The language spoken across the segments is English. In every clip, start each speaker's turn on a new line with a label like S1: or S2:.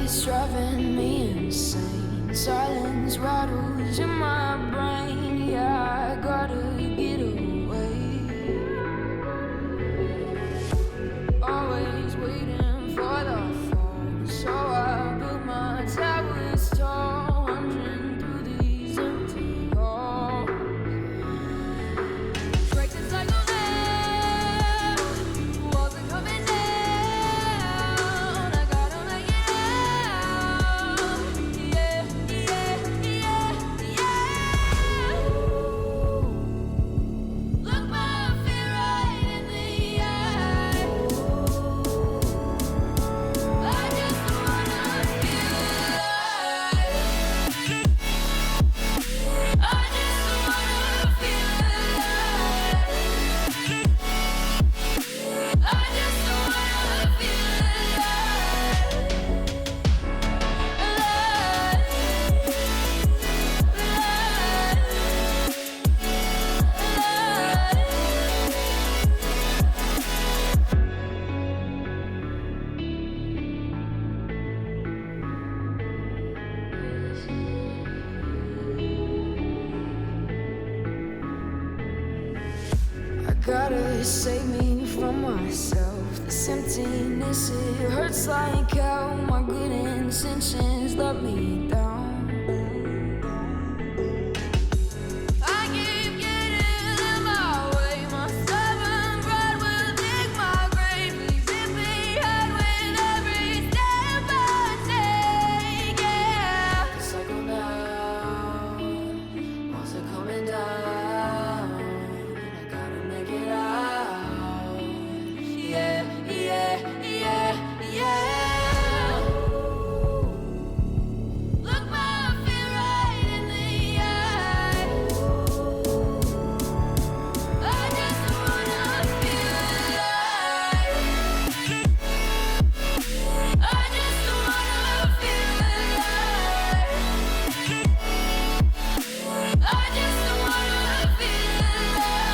S1: is driving me insane. Silence rattles in my brain. Yeah, I gotta get away. Always waiting for the fall, so I built my towers tall, wandering through these empty halls. Break the cycle now, walls are coming down. I gotta make it out. Yeah, yeah, yeah, yeah. Look my fear right in the eye. I just wanna feel alive. I just wanna feel alive. I just wanna feel I gotta save me from myself. This emptiness, it hurts like hell. My good intentions let me down. I keep getting in my way. My stubborn pride will dig my grave. Leaving behind with every step I take. Yeah, the cycle now, walls are coming down. I gotta make it out. Yeah, yeah, yeah, yeah. Look my fear right in the eye. I just wanna feel alive. I just wanna feel alive. I just wanna feel alive. I just wanna feel alive.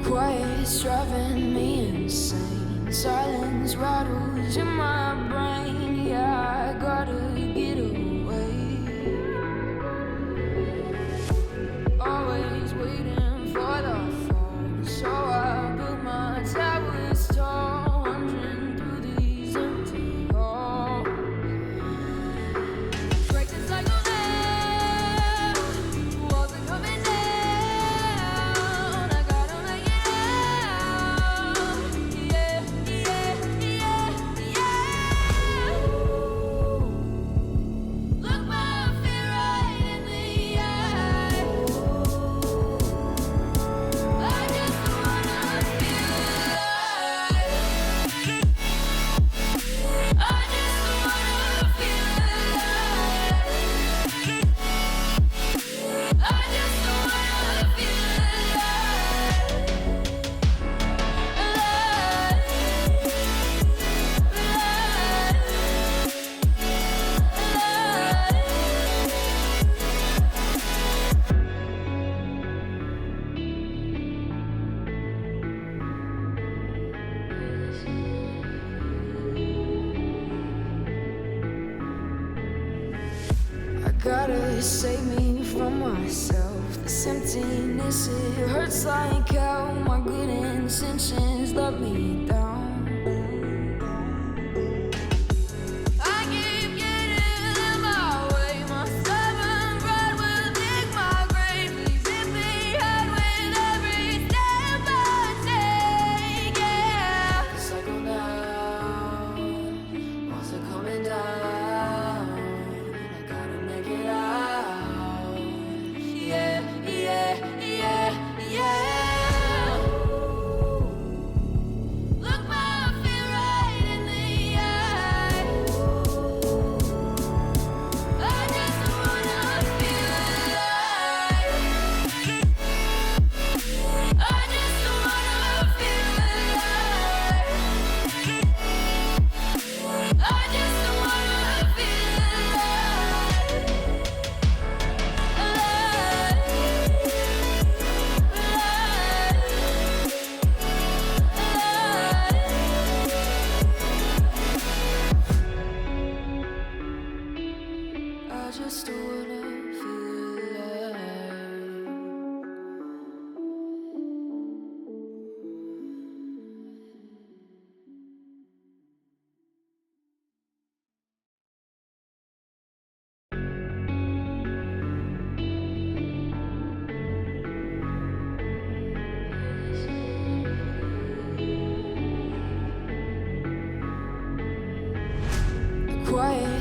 S1: Quiet's driving me insane. Silence rattles in my brain. Yeah, I gotta get away. Always waiting for the fall, so I built my towers tall, wandering through these empty halls. Break the cycle now, walls are coming down. I gotta make it out. Yeah, yeah, yeah, yeah. Look my fear right in the eye. I just wanna feel alive. I just wanna feel alive. I just wanna feel I gotta save me from myself. This emptiness, it hurts like hell. My good intentions let me down. I keep getting in my way. My stubborn pride will dig my grave. Leaving behind with every step I take. Yeah, the cycle now, walls are coming down. I gotta make it out.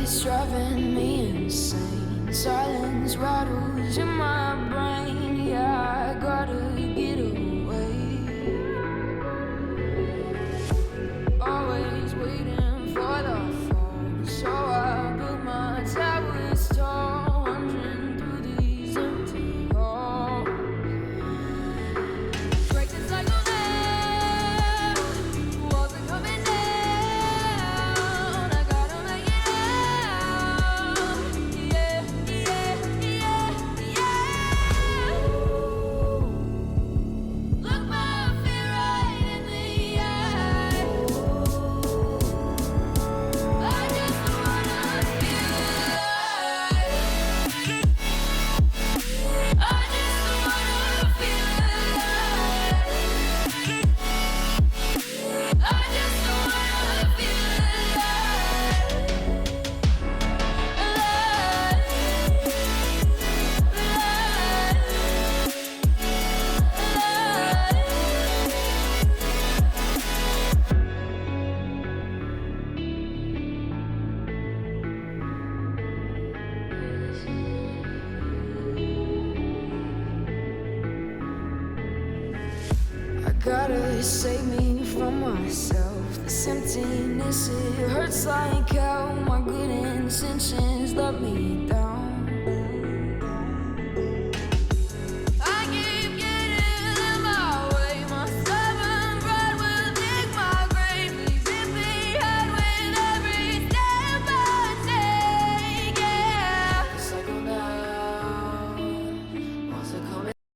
S1: it's driving me insane. Silence rattles in my brain. Yeah, I gotta get away. Always waiting for the phone, so I built my towers tall, wandering through these empty halls. Break the cycle now, walls are coming down. I gotta make it out. Yeah, yeah, yeah, yeah. Look my fear right in the eye. I just wanna feel alive. I just wanna feel alive. I just wanna feel I gotta save me from myself. This emptiness, it hurts like hell. My good intentions let me down.